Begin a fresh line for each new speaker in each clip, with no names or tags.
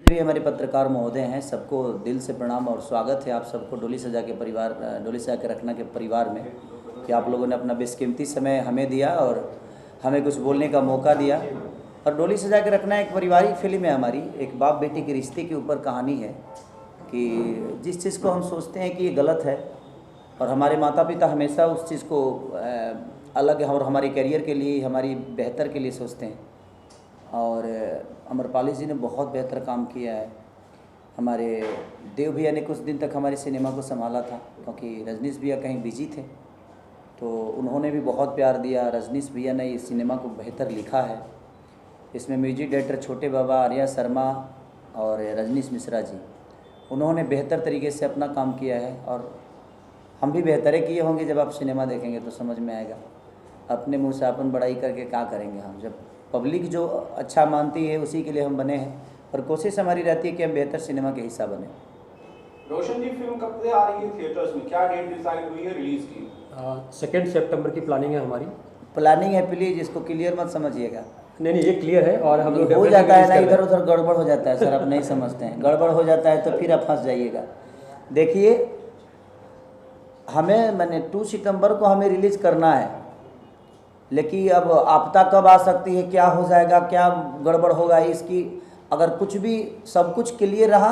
भी हमारे पत्रकार महोदय हैं, सबको दिल से प्रणाम और स्वागत है आप सबको डोली सजा के रखना के परिवार में कि आप लोगों ने अपना बेशकीमती समय हमें दिया और हमें कुछ बोलने का मौका दिया। और डोली सजा के रखना एक पारिवारिक फिल्म है हमारी, एक बाप बेटी के रिश्ते के ऊपर कहानी है कि जिस चीज़ को हम सोचते हैं कि ये गलत है और हमारे माता पिता हमेशा उस चीज़ को अलग और हमारे करियर के लिए, हमारी बेहतर के लिए सोचते हैं। और अमरपाली जी ने बहुत बेहतर काम किया है। हमारे देव भैया ने कुछ दिन तक हमारे सिनेमा को संभाला था क्योंकि रजनीश भैया कहीं बिजी थे, तो उन्होंने भी बहुत प्यार दिया। रजनीश भैया ने इस सिनेमा को बेहतर लिखा है। इसमें म्यूजिक डायरेक्टर छोटे बाबा, आर्या शर्मा और रजनीश मिश्रा जी, उन्होंने बेहतर तरीके से अपना काम किया है और हम भी बेहतर किए होंगे। जब आप सिनेमा देखेंगे तो समझ में आएगा। अपने मुँह से अपन बड़ाई करके क्या करेंगे हम, जब पब्लिक जो अच्छा मानती है उसी के लिए हम बने हैं और कोशिश हमारी रहती है कि हम बेहतर सिनेमा के हिस्सा बने।
रोशन जी, फिल्म कब से आ रही है थिएटर्स में, क्या डेट डिसाइड हुई है रिलीज की?
2 सितंबर की प्लानिंग है हमारी।
प्लानिंग है, प्लीज़ इसको क्लियर मत समझिएगा।
नहीं, ये क्लियर है और हम लोग
हो जाता है ना, इधर उधर गड़बड़ हो जाता है सर, आप नहीं समझते हैं। गड़बड़ हो जाता है तो फिर आप फंस जाइएगा। देखिए, मैंने 2 सितंबर को हमें रिलीज़ करना है, लेकिन अब आपदा कब आ सकती है, क्या हो जाएगा, क्या गड़बड़ होगा, इसकी अगर कुछ भी सब कुछ क्लियर रहा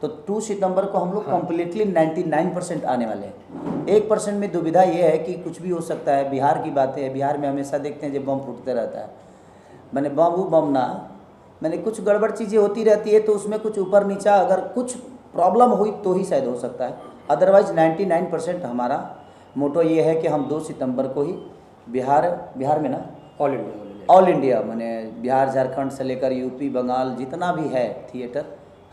तो 2 सितंबर को हम लोग कम्प्लीटली 99% आने वाले हैं। 1% में दुविधा ये है कि कुछ भी हो सकता है। बिहार की बातें है, बिहार में हमेशा देखते हैं जब बम फूटते रहता है, मैंने बम ना, मैंने कुछ गड़बड़ चीज़ें होती रहती है, तो उसमें कुछ ऊपर नीचा अगर कुछ प्रॉब्लम हुई तो ही शायद हो सकता है। अदरवाइज़ 99% हमारा मोटो ये है कि हम 2 सितंबर को ही बिहार में ना ऑल इंडिया मैंने बिहार, झारखंड से लेकर यूपी, बंगाल, जितना भी है थिएटर,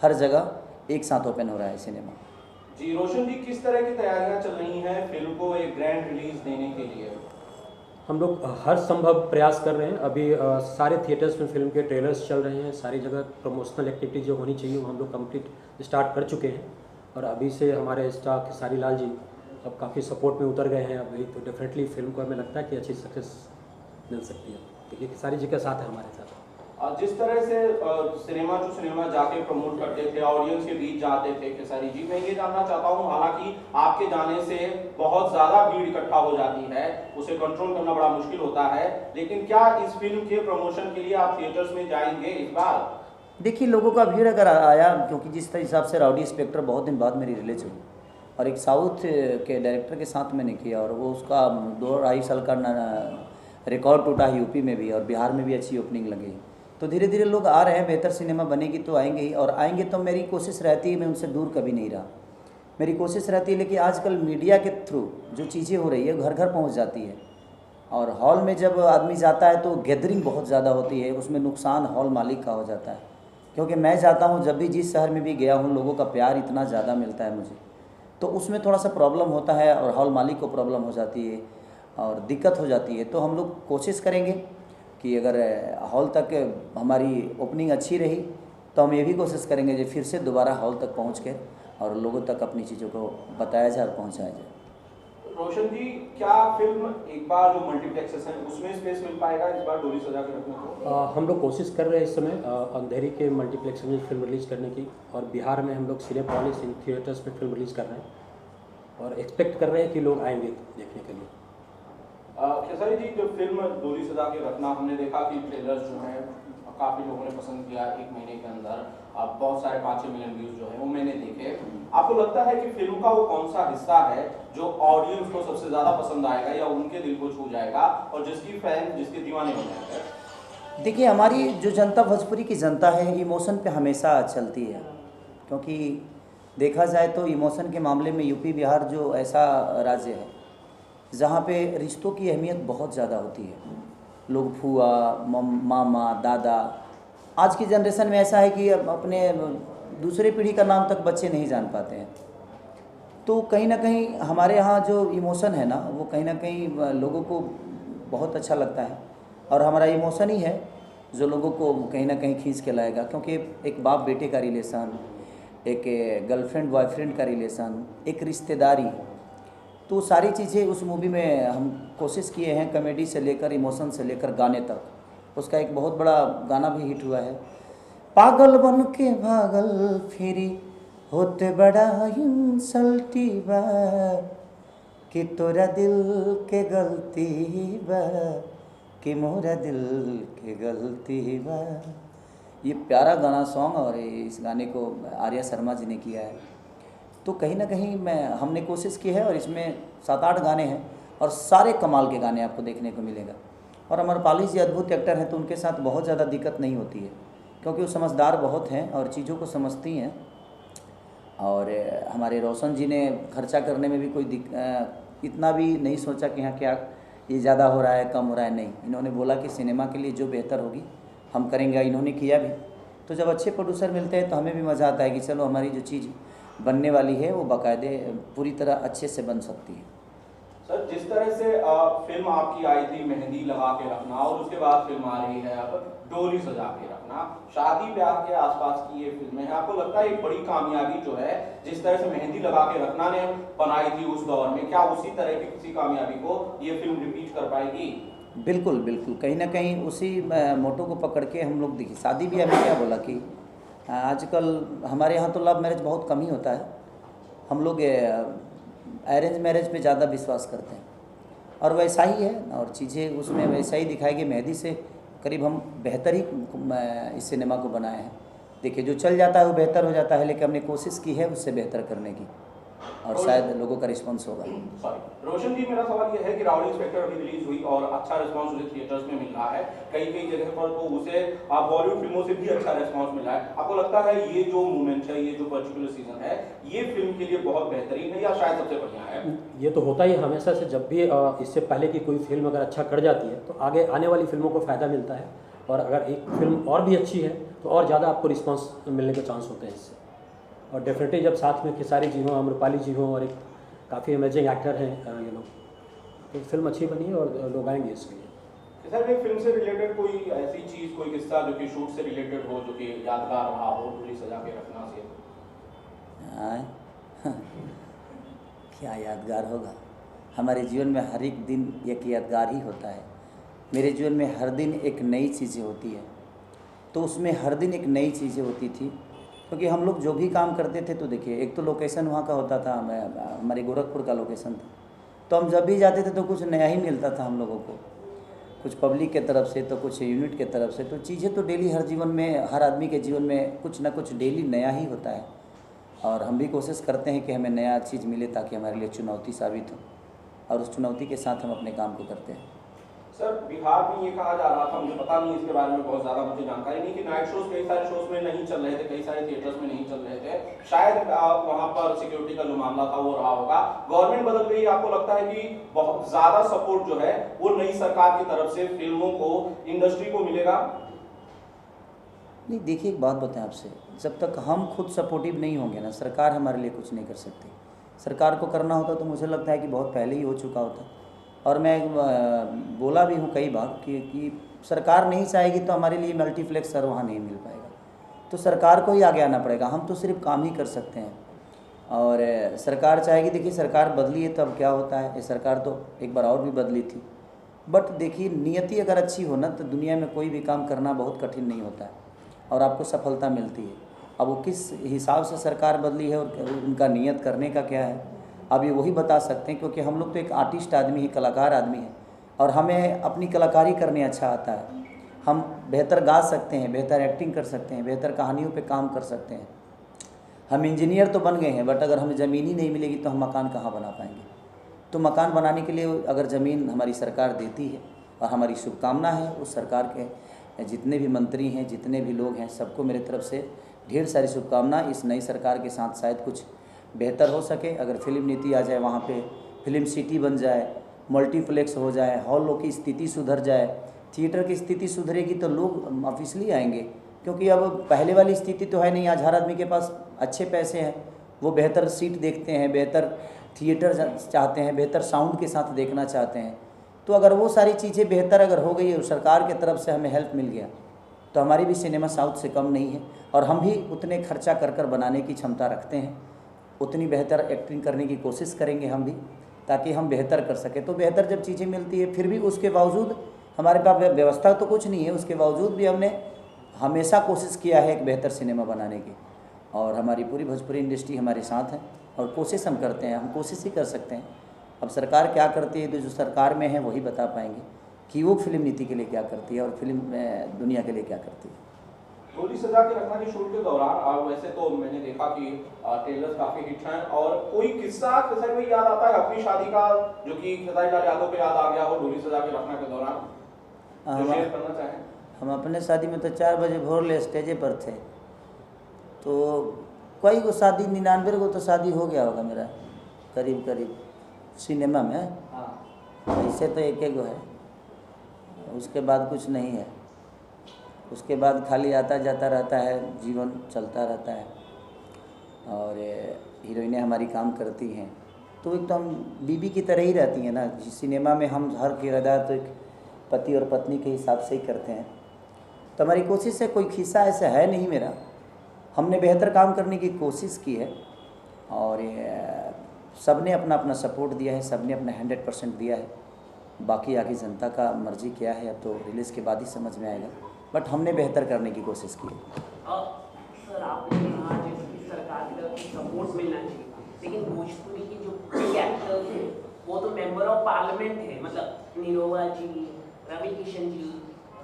हर जगह एक साथ ओपन हो रहा है सिनेमा।
जी रोशन जी, किस तरह की तैयारियां चल रही हैं फिल्म को एक ग्रैंड रिलीज देने के लिए?
हम लोग हर संभव प्रयास कर रहे हैं। अभी सारे थिएटर्स में फिल्म के ट्रेलर्स चल रहे हैं, सारी जगह प्रमोशनल एक्टिविटी जो होनी चाहिए वो हम लोग कंप्लीट स्टार्ट कर चुके हैं। और अभी से हमारे स्टाफ खेसारी लाल जी अब काफ़ी सपोर्ट में उतर गए हैं अभी, तो डेफिनेटली फिल्म को हमें लगता है कि अच्छी सक्सेस मिल सकती है। देखिए, खेसारी जी के साथ है हमारे साथ।
जिस तरह से सिनेमा जाके प्रमोट करते थे, ऑडियंस के बीच जाते थे खेसारी जी, मैं ये जानना चाहता हूँ, हालांकि आपके जाने से बहुत ज़्यादा भीड़ इकट्ठा हो जाती है, उसे कंट्रोल करना बड़ा मुश्किल होता है, लेकिन क्या इस फिल्म के प्रमोशन के लिए आप थिएटर्स में जाएंगे इस बार? देखिए,
लोगों का भीड़ अगर आया, क्योंकि जिस हिसाब से राउडी इंस्पेक्टर बहुत दिन बाद मेरी रिलीज हुई और एक साउथ के डायरेक्टर के साथ मैंने किया और वो उसका 2-2.5 साल का रिकॉर्ड टूटा है यूपी में भी और बिहार में भी अच्छी ओपनिंग लगी। तो धीरे धीरे लोग आ रहे हैं, बेहतर सिनेमा बनेगी तो आएंगे ही, और आएंगे तो मेरी कोशिश रहती है, मैं उनसे दूर कभी नहीं रहा, मेरी कोशिश रहती है। लेकिन आजकल मीडिया के थ्रू जो चीज़ें हो रही है घर घर पहुंच जाती है और हॉल में जब आदमी जाता है तो गैदरिंग बहुत ज़्यादा होती है, उसमें नुकसान हॉल मालिक का हो जाता है। क्योंकि मैं जाता हूँ, जब भी जिस शहर में भी गया हूँ, लोगों का प्यार इतना ज़्यादा मिलता है मुझे, तो उसमें थोड़ा सा प्रॉब्लम होता है और हॉल मालिक को प्रॉब्लम हो जाती है और दिक्कत हो जाती है। तो हम लोग कोशिश करेंगे कि अगर हॉल तक हमारी ओपनिंग अच्छी रही तो हम ये भी कोशिश करेंगे कि फिर से दोबारा हॉल तक पहुंच के और लोगों तक अपनी चीज़ों को बताया जाए और पहुंचाया जाए।
रोशन जी, क्या फिल्म एक बार जो मल्टीप्लेक्सेस हैं उसमें स्पेस मिल पाएगा इस बार डोली सजा के रखने को?
हम लोग कोशिश कर रहे हैं इस समय अंधेरी के मल्टीप्लेक्स में फिल्म रिलीज़ करने की, और बिहार में हम लोग सिनेपॉलिस इन थिएटर्स में फिल्म रिलीज़ कर रहे हैं और एक्सपेक्ट कर रहे हैं कि लोग आएंगे देखने के लिए।
खेसारी जी, जो फिल्म डोली सजा के रखना, हमने देखा कि ट्रेलर्स जो हैं काफ़ी लोगों ने पसंद किया। 1 महीने के अंदर अब बहुत सारे 5-6 मिलियन व्यूज़ जो हैं वो मैंने देखे। आपको लगता है कि फिल्म का वो कौन सा हिस्सा है जो ऑडियंस को सबसे ज़्यादा पसंद आएगा या उनके दिल को छू जाएगा और जिसके दीवाने हो जाएंगे?
देखिए, हमारी जो जनता, भोजपुरी की जनता है, इमोशन पे हमेशा चलती है, क्योंकि देखा जाए तो इमोशन के मामले में यूपी बिहार जो ऐसा राज्य है जहाँ पे रिश्तों की अहमियत बहुत ज़्यादा होती है। लोग फूआ, मामा, दादा, आज की जनरेशन में ऐसा है कि अब अपने दूसरे पीढ़ी का नाम तक बच्चे नहीं जान पाते हैं। तो कहीं ना कहीं हमारे यहाँ जो इमोशन है ना, वो कहीं ना कहीं लोगों को बहुत अच्छा लगता है और हमारा इमोशन ही है जो लोगों को कहीं ना कहीं खींच के लाएगा। क्योंकि एक बाप बेटे का रिलेशन, एक गर्लफ्रेंड बॉयफ्रेंड का रिलेशन, एक रिश्तेदारी, तो सारी चीज़ें उस मूवी में हम कोशिश किए हैं, कॉमेडी से लेकर इमोशन से लेकर गाने तक। उसका एक बहुत बड़ा गाना भी हिट हुआ है, पागल बन के भागल फिरी होते बड़ा इंसल्टी बा कि तोरा दिल के गलती बा कि मोरा दिल के गलती बा। ये प्यारा गाना सॉन्ग और इस गाने को आर्या शर्मा जी ने किया है। तो कहीं ना कहीं हमने कोशिश की है और इसमें 7-8 गाने हैं और सारे कमाल के गाने आपको देखने को मिलेगा। और अमरपाली जी अद्भुत एक्टर हैं, तो उनके साथ बहुत ज़्यादा दिक्कत नहीं होती है क्योंकि वो समझदार बहुत हैं और चीज़ों को समझती हैं। और हमारे रोशन जी ने खर्चा करने में भी इतना भी नहीं सोचा कि हाँ क्या ये ज़्यादा हो रहा है कम हो रहा है, नहीं। इन्होंने बोला कि सिनेमा के लिए जो बेहतर होगी हम करेंगे, इन्होंने किया भी। तो जब अच्छे प्रोड्यूसर मिलते हैं तो हमें भी मज़ा आता है कि चलो हमारी जो चीज़ बनने वाली है वो बाकायदे पूरी तरह अच्छे से बन सकती है।
सर, जिस तरह से फिल्म आपकी आई थी मेहंदी लगा के रखना और उसके बाद फिल्म आ रही है अब डोली सजा के रखना, शादी ब्याह के आसपास की ये फिल्में हैं, आपको लगता है एक बड़ी कामयाबी जो है जिस तरह से मेहंदी लगा के रखना ने बनाई थी उस दौर में, क्या उसी तरह की किसी कामयाबी को ये फिल्म रिपीट कर पाएगी?
बिल्कुल बिल्कुल, कहीं ना कहीं उसी मोटो को पकड़ के हम लोग देखिए शादी ब्याह में क्या बोला कि आजकल हमारे यहाँ तो लव मैरिज बहुत कम ही होता है, हम लोग अरेंज मैरिज पे ज़्यादा विश्वास करते हैं और वैसा ही है और चीज़ें उसमें वैसा ही दिखाएगी। मेहंदी से करीब हम बेहतर ही इस सिनेमा को बनाए हैं। देखिए जो चल जाता है वो बेहतर हो जाता है, लेकिन हमने कोशिश की है उससे बेहतर करने की और शायद लोगों का रिस्पांस होगा।
सॉरी रोशन जी, मेरा सवाल यह है कि राउडी इंस्पेक्टर अभी रिलीज हुई और अच्छा रिस्पांस उसे थिएटर्स में मिल रहा है, कई जगह पर तो उसे बॉलीवुड फिल्मों से भी अच्छा रिस्पांस मिल रहा है। आपको लगता है ये जो मूवमेंट है, ये जो पर्टिकुलर सीजन है, ये फिल्म के लिए बहुत बेहतरीन है या शायद सबसे बढ़िया है?
ये तो होता ही हमेशा से, जब भी इससे पहले की कोई फिल्म अगर अच्छा कर जाती है तो आगे आने वाली फिल्मों को फ़ायदा मिलता है और अगर एक फिल्म और भी अच्छी है तो और ज़्यादा आपको रिस्पांस मिलने के चांस होते हैं इससे। और डेफिनेटली जब साथ में खेसारी जी हों, अम्रपाली जी हों और एक काफ़ी अमेजिंग एक्टर हैं ये लोग, तो फिल्म अच्छी बनी है और लोग आएंगे इसके लिए।
सर, एक फिल्म से रिलेटेड कोई ऐसी चीज़, कोई किस्सा जो कि शूट से रिलेटेड हो, जो कि यादगार रहा हो, डोली सजा के रखना से?
क्या यादगार होगा? हमारे जीवन में हर एक दिन एक यादगार ही होता है। मेरे जीवन में हर दिन एक नई चीज़ें होती है, तो उसमें हर दिन एक नई चीज़ें होती थी क्योंकि हम लोग जो भी काम करते थे तो देखिए एक तो लोकेशन वहाँ का होता था, हमारे गोरखपुर का लोकेशन था, तो हम जब भी जाते थे तो कुछ नया ही मिलता था हम लोगों को, कुछ पब्लिक के तरफ से तो कुछ यूनिट के तरफ से। तो चीज़ें तो डेली हर जीवन में, हर आदमी के जीवन में कुछ ना कुछ डेली नया ही होता है और हम भी कोशिश करते हैं कि हमें नया चीज़ मिले ताकि हमारे लिए चुनौती साबित हो और उस चुनौती के साथ हम अपने काम को करते हैं।
सर, बिहार में ये कहा जा रहा था, मुझे पता नहीं इसके बारे में बहुत ज़्यादा मुझे जानकारी नहीं, कि नाइट शोज कई सारे शोज में नहीं चल रहे थे, कई सारे थिएटर्स में नहीं चल रहे थे, शायद वहाँ पर सिक्योरिटी का जो मामला था वो रहा होगा। गवर्नमेंट बदल गई, आपको लगता है कि बहुत ज़्यादा सपोर्ट जो है वो नई सरकार की तरफ से फिल्मों को, इंडस्ट्री को मिलेगा?
नहीं, देखिए एक बात बताएं आपसे, जब तक हम खुद सपोर्टिव नहीं होंगे ना, सरकार हमारे लिए कुछ नहीं कर सकती। सरकार को करना होता तो मुझे लगता है कि बहुत पहले ही हो चुका होता। और मैं बोला भी हूँ कई बार कि सरकार नहीं चाहेगी तो हमारे लिए मल्टीप्लेक्स सर वहाँ नहीं मिल पाएगा, तो सरकार को ही आगे आना पड़ेगा, हम तो सिर्फ काम ही कर सकते हैं। और सरकार चाहेगी, देखिए सरकार बदली है तो अब क्या होता है, ये सरकार तो एक बार और भी बदली थी, बट देखिए नियति अगर अच्छी हो ना तो दुनिया में कोई भी काम करना बहुत कठिन नहीं होता है और आपको सफलता मिलती है। अब वो किस हिसाब से सरकार बदली है और उनका नियत करने का क्या है, अब ये वही बता सकते हैं, क्योंकि हम लोग तो एक आर्टिस्ट आदमी है, कलाकार आदमी है और हमें अपनी कलाकारी करने अच्छा आता है। हम बेहतर गा सकते हैं, बेहतर एक्टिंग कर सकते हैं, बेहतर कहानियों पे काम कर सकते हैं। हम इंजीनियर तो बन गए हैं, बट अगर हमें ज़मीन ही नहीं मिलेगी तो हम मकान कहाँ बना पाएंगे। तो मकान बनाने के लिए अगर ज़मीन हमारी सरकार देती है, और हमारी शुभकामना है उस सरकार के जितने भी मंत्री हैं, जितने भी लोग हैं, सबको मेरे तरफ से ढेर सारी शुभकामना। इस नई सरकार के साथ शायद कुछ बेहतर हो सके। अगर फिल्म नीति आ जाए, वहाँ पे फिल्म सिटी बन जाए, मल्टीप्लेक्स हो जाए, हॉलों की स्थिति सुधर जाए, थिएटर की स्थिति सुधरेगी तो लोग ऑफिसली आएंगे, क्योंकि अब पहले वाली स्थिति तो है नहीं। आज हर आदमी के पास अच्छे पैसे हैं, वो बेहतर सीट देखते हैं, बेहतर थिएटर चाहते हैं, बेहतर साउंड के साथ देखना चाहते हैं। तो अगर वो सारी चीज़ें बेहतर अगर हो गई और सरकार की तरफ से हमें हेल्प मिल गया तो हमारी भी सिनेमा साउथ से कम नहीं है और हम भी उतने खर्चा कर बनाने की क्षमता रखते हैं, उतनी बेहतर एक्टिंग करने की कोशिश करेंगे हम भी, ताकि हम बेहतर कर सकें। तो बेहतर जब चीज़ें मिलती है, फिर भी उसके बावजूद हमारे पास व्यवस्था तो कुछ नहीं है, उसके बावजूद भी हमने हमेशा कोशिश किया है एक बेहतर सिनेमा बनाने की, और हमारी पूरी भोजपुरी इंडस्ट्री हमारे साथ है और कोशिश हम करते हैं, हम कोशिश ही कर सकते हैं। अब सरकार क्या करती है तो जो सरकार में है वही बता पाएंगे कि वो फिल्म नीति के लिए क्या करती है और फिल्म दुनिया के लिए क्या करती है।
डोली सजा के रखना की शूट के दौरान वैसे तो मैंने देखा कि ट्रेलर्स काफी हिट हैं, और कोई किस्सा खेसारी भाई याद आता है अपनी शादी का जो कि खेसारी लाल यादव को याद आ गया हो डोली सजा के रखना के दौरान, जो शेयर करना चाहें?
हम अपने शादी में तो 4 बजे भोर ले स्टेजे पर थे, तो कई को शादी 99 को तो शादी हो गया होगा मेरा करीब करीब सिनेमा में।
हाँ।
ऐसे तो एक गो है, उसके बाद कुछ नहीं है, उसके बाद खाली आता जाता रहता है, जीवन चलता रहता है। और हीरोइनें हमारी काम करती हैं तो एकदम बीबी की तरह ही रहती हैं ना। सिनेमा में हम हर किरदार तो एक पति और पत्नी के हिसाब से ही करते हैं, तो हमारी कोशिश है, कोई खिस्सा ऐसा है नहीं मेरा। हमने बेहतर काम करने की कोशिश की है और सब ने अपना अपना सपोर्ट दिया है, सब ने अपना 100% दिया है। बाकी आगे जनता का मर्जी क्या है अब तो रिलीज़ के बाद ही समझ में आएगा, बट हमने बेहतर करने की कोशिश की है।
सर आपने कहा जैसे कि सरकार की तरफ से सपोर्ट मिलना चाहिए, लेकिन भोजपुरी की जो बड़ी एक्टर्स हैं वो तो मेंबर ऑफ पार्लियामेंट है, मतलब निरोवा जी, रवि किशन जी,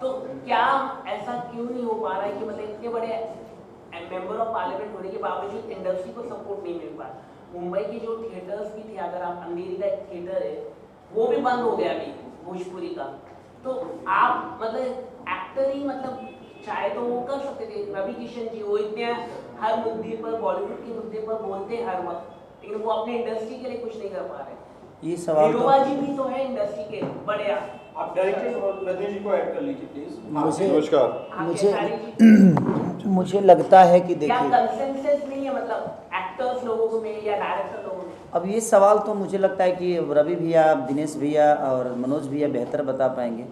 तो क्या ऐसा क्यों नहीं हो पा रहा है कि मतलब इतने बड़े मेंबर ऑफ पार्लियामेंट होने के बावजूद इंडस्ट्री को सपोर्ट नहीं मिल पा रहा? मुंबई की जो थिएटर्स भी थे, अगर आप अंधेरी का एक थिएटर है वो भी बंद हो गया अभी भोजपुरी का, तो आप मतलब एक्टर ही मतलब चाहे तो वो कर सकते थे। रवि किशन जी वो इतने हर मुद्दे पर, बॉलीवुड के मुद्दे पर बोलते हैं हर वक्त, लेकिन वो अपने इंडस्ट्री के लिए कुछ नहीं कर पा रहे।
ये सवाल
निरोवा जी भी तो है इंडस्ट्री के बड़े।
आप डायरेक्टर और रजनी जी को ऐड कर लीजिए प्लीज।
मुझे
मुझे
मुझे लगता है कि
क्या
देखिए,
कंसेंसस नहीं है मतलब एक्टर्स लोगों में या डायरेक्टर लोगों में?
अब ये सवाल तो मुझे लगता है कि रवि भैया, दिनेश भैया और मनोज भैया बेहतर बता पाएंगे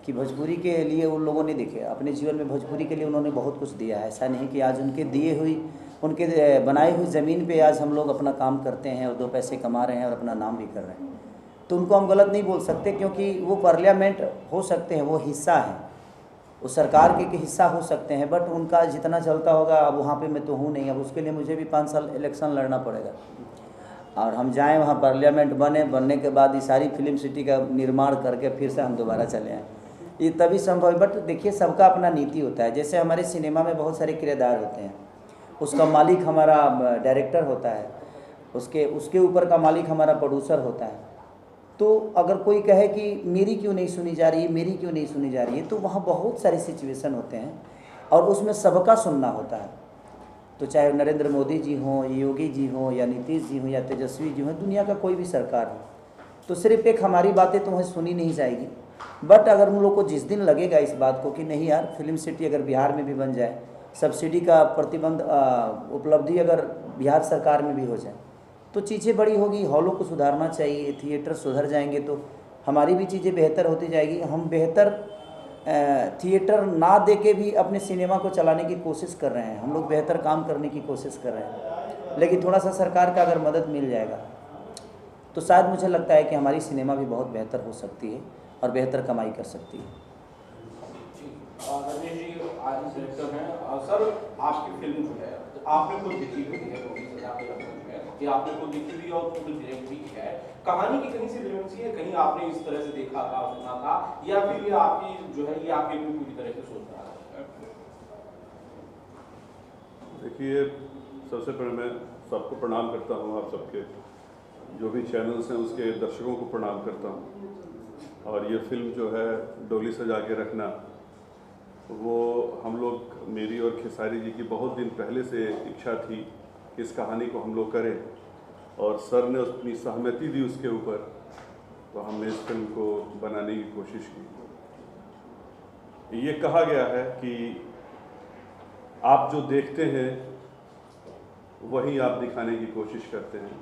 कि भोजपुरी के लिए उन लोगों ने देखे अपने जीवन में भोजपुरी के लिए उन्होंने बहुत कुछ दिया है। ऐसा नहीं कि आज उनके दिए हुई, उनके बनाई हुई ज़मीन पे आज हम लोग अपना काम करते हैं और 2 पैसे कमा रहे हैं और अपना नाम भी कर रहे हैं, तो उनको हम गलत नहीं बोल सकते, क्योंकि वो पार्लियामेंट हो सकते हैं, वो हिस्सा है, वो सरकार के हिस्सा हो सकते हैं, बट उनका जितना चलता होगा अब वहाँ पे मैं तो हूँ नहीं। अब उसके लिए मुझे भी 5 साल इलेक्शन लड़ना पड़ेगा और हम जाएं वहाँ पार्लियामेंट बनने के बाद ये सारी फिल्म सिटी का निर्माण करके फिर से हम दोबारा चले आएँ, ये तभी संभव है। बट देखिए सबका अपना नीति होता है, जैसे हमारे सिनेमा में बहुत सारे किरदार होते हैं, उसका मालिक हमारा डायरेक्टर होता है, उसके ऊपर का मालिक हमारा प्रोड्यूसर होता है। तो अगर कोई कहे कि मेरी क्यों नहीं सुनी जा रही है, मेरी क्यों नहीं सुनी जा रही है, तो वहाँ बहुत सारे सिचुएशन होते हैं और उसमें सबका सुनना होता है। तो चाहे नरेंद्र मोदी जी हों, योगी जी हों, या नीतीश जी हों, या तेजस्वी जी हों, दुनिया का कोई भी सरकार हो, तो सिर्फ एक हमारी बातें तो वहाँ सुनी नहीं जाएगी। बट अगर उन लोग को जिस दिन लगेगा इस बात को कि नहीं यार फिल्म सिटी अगर बिहार में भी बन जाए, सब्सिडी का प्रतिबंध उपलब्धि अगर बिहार सरकार में भी हो जाए, तो चीज़ें बड़ी होगी, हॉलों को सुधारना चाहिए, थिएटर सुधर जाएंगे तो हमारी भी चीज़ें बेहतर होती जाएगी। हम बेहतर थिएटर ना दे के भी अपने सिनेमा को चलाने की कोशिश कर रहे हैं, हम लोग बेहतर काम करने की कोशिश कर रहे हैं, लेकिन थोड़ा सा सरकार का अगर मदद मिल जाएगा तो शायद मुझे लगता है कि हमारी सिनेमा भी बहुत बेहतर हो सकती है और बेहतर कमाई कर सकती है।
रजनी जी आज डायरेक्टर हैं सर, आपकी फिल्म जो है आपने खुद देखी हुई है, कि आपने खुद देखी हुई और खुद डायरेक्ट भी किया है, कहानी की कहीं से रिलेवेंसी है, कहीं आपने इस तरह से देखा था, सुना था, या फिर ये आपकी जो है ये आपके भी पूरी तरह से सोच रहा है?
देखिए, सबसे पहले मैं सबको प्रणाम करता हूँ, आप सबके जो भी चैनल्स हैं उसके दर्शकों को प्रणाम करता हूँ। और ये फिल्म जो है डोली सजा के रखना, वो हम लोग, मेरी और खेसारी जी की बहुत दिन पहले से इच्छा थी कि इस कहानी को हम लोग करें, और सर ने अपनी सहमति दी उसके ऊपर, तो हमने इस फिल्म को बनाने की कोशिश की। ये कहा गया है कि आप जो देखते हैं वही आप दिखाने की कोशिश करते हैं,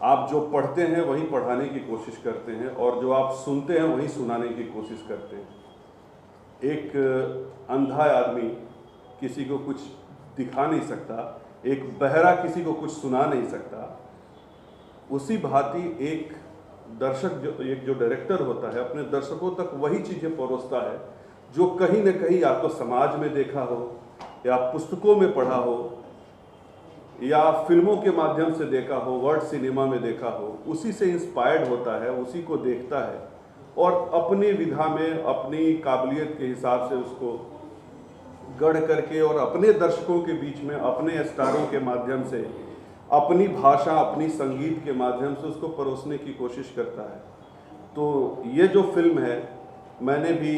आप जो पढ़ते हैं वही पढ़ाने की कोशिश करते हैं, और जो आप सुनते हैं वही सुनाने की कोशिश करते हैं। एक अंधा आदमी किसी को कुछ दिखा नहीं सकता, एक बहरा किसी को कुछ सुना नहीं सकता, उसी भांति एक जो डायरेक्टर होता है अपने दर्शकों तक वही चीज़ें परोसता है जो कहीं न कहीं या तो समाज में देखा हो, या पुस्तकों में पढ़ा हो, या फिल्मों के माध्यम से देखा हो, वर्ल्ड सिनेमा में देखा हो, उसी से इंस्पायर्ड होता है, उसी को देखता है और अपनी विधा में अपनी काबिलियत के हिसाब से उसको गढ़ करके और अपने दर्शकों के बीच में अपने स्टारों के माध्यम से अपनी भाषा, अपनी संगीत के माध्यम से उसको परोसने की कोशिश करता है। तो ये जो फिल्म है, मैंने भी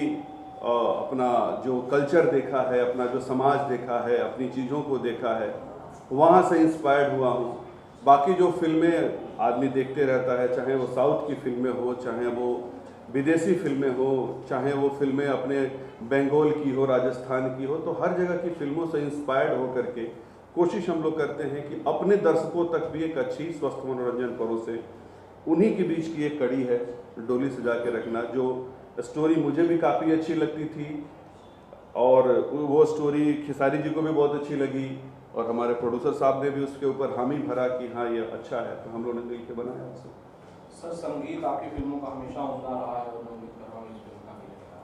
अपना जो कल्चर देखा है, अपना जो समाज देखा है, अपनी चीज़ों को देखा है, वहाँ से इंस्पायर्ड हुआ हूँ। बाकी जो फिल्में आदमी देखते रहता है, चाहे वो साउथ की फिल्में हो, चाहे वो विदेशी फिल्में हो, चाहे वो फिल्में अपने बंगाल की हो, राजस्थान की हो, तो हर जगह की फिल्मों से इंस्पायर्ड हो करके कोशिश हम लोग करते हैं कि अपने दर्शकों तक भी एक अच्छी स्वस्थ मनोरंजन परोसे। उन्हीं के बीच की एक कड़ी है डोली सजा के रखना, जो स्टोरी मुझे भी काफ़ी अच्छी लगती थी और वो स्टोरी खेसारी जी को भी बहुत अच्छी लगी और हमारे प्रोड्यूसर साहब ने भी उसके ऊपर हामी भरा कि हाँ ये अच्छा है, तो हम लोगों ने मिल के बनाया उसे।
सर, संगीत आपकी फिल्मों का हमेशा उमदा रहा है और मैं उम्मीद कर रहा हूँ इस फिल्म का भी रहेगा।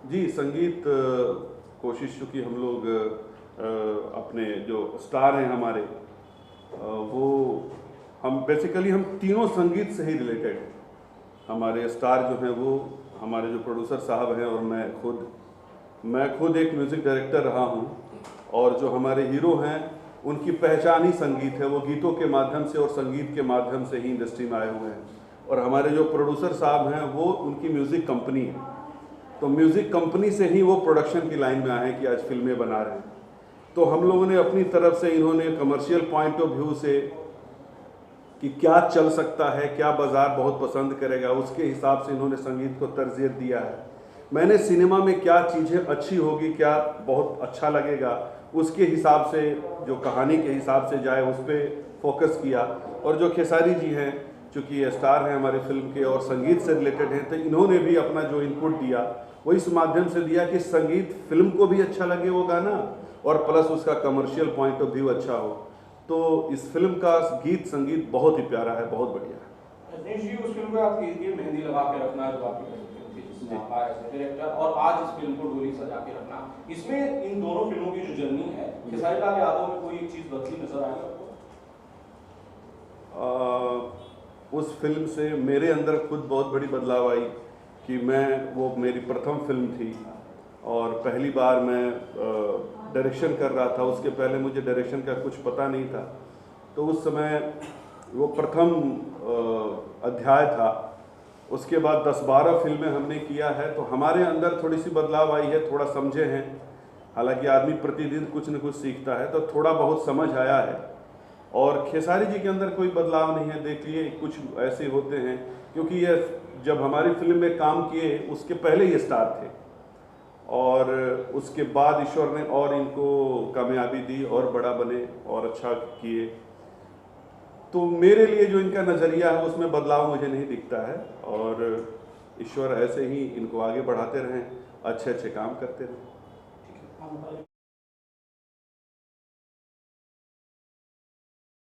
जी, संगीत कोशिश चूँकि हम लोग अपने जो स्टार हैं हमारे, वो हम बेसिकली हम तीनों संगीत से ही रिलेटेड हैं। हमारे स्टार जो हैं वो हमारे जो प्रोड्यूसर साहब हैं और मैं खुद एक म्यूज़िक डायरेक्टर रहा हूँ और जो हमारे हीरो हैं उनकी पहचान ही संगीत है। वो गीतों के माध्यम से और संगीत के माध्यम से ही इंडस्ट्री में आए हुए हैं। और हमारे जो प्रोड्यूसर साहब हैं वो उनकी म्यूज़िक कंपनी है, तो म्यूज़िक कंपनी से ही वो प्रोडक्शन की लाइन में आए हैं कि आज फिल्में बना रहे हैं। तो हम लोगों ने अपनी तरफ से, इन्होंने कमर्शियल पॉइंट ऑफ व्यू से कि क्या चल सकता है, क्या बाज़ार बहुत पसंद करेगा, उसके हिसाब से इन्होंने संगीत को तरजीह दिया है। मैंने सिनेमा में क्या चीज़ें अच्छी होगी, क्या बहुत अच्छा लगेगा, उसके हिसाब से, जो कहानी के हिसाब से जाए उस पर फोकस किया। और जो खेसारी जी हैं, चूँकि ये स्टार हैं हमारे फिल्म के और संगीत से रिलेटेड हैं, तो इन्होंने भी अपना जो इनपुट दिया वो इस माध्यम से दिया कि संगीत फिल्म को भी अच्छा लगे वो गाना और प्लस उसका कमर्शियल पॉइंट ऑफ व्यू अच्छा हो। तो इस फिल्म का गीत संगीत बहुत ही प्यारा है, बहुत बढ़िया है।
रजनीश जी, उस फिल्म में आपकी ये मेहंदी लगा के रखना जो आपकी फिल्म थी, जिसमें आप आए एज डायरेक्टर, और आज इस फिल्म को डोली सजा के रखना, इसमें इन दोनों फिल्मों की जो जर्नी है, खेसारी लाल यादव में कोई एक चीज़ बदली नजर आई आपको?
उस फिल्म से मेरे अंदर खुद बहुत बड़ी बदलाव आई कि वो मेरी प्रथम फिल्म थी और पहली बार मैं डायरेक्शन कर रहा था। उसके पहले मुझे डायरेक्शन का कुछ पता नहीं था, तो उस समय वो प्रथम अध्याय था। उसके बाद 10-12 फिल्में हमने किया है, तो हमारे अंदर थोड़ी सी बदलाव आई है, थोड़ा समझे हैं। हालांकि आदमी प्रतिदिन कुछ न कुछ सीखता है, तो थोड़ा बहुत समझ आया है। और खेसारी जी के अंदर कोई बदलाव नहीं है। देखिए, कुछ ऐसे होते हैं, क्योंकि ये जब हमारी फिल्म में काम किए उसके पहले ये स्टार थे और उसके बाद ईश्वर ने और इनको कामयाबी दी और बड़ा बने और अच्छा किए। तो मेरे लिए जो इनका नज़रिया है उसमें बदलाव मुझे नहीं दिखता है और ईश्वर ऐसे ही इनको आगे बढ़ाते रहें, अच्छे अच्छे काम करते रहें।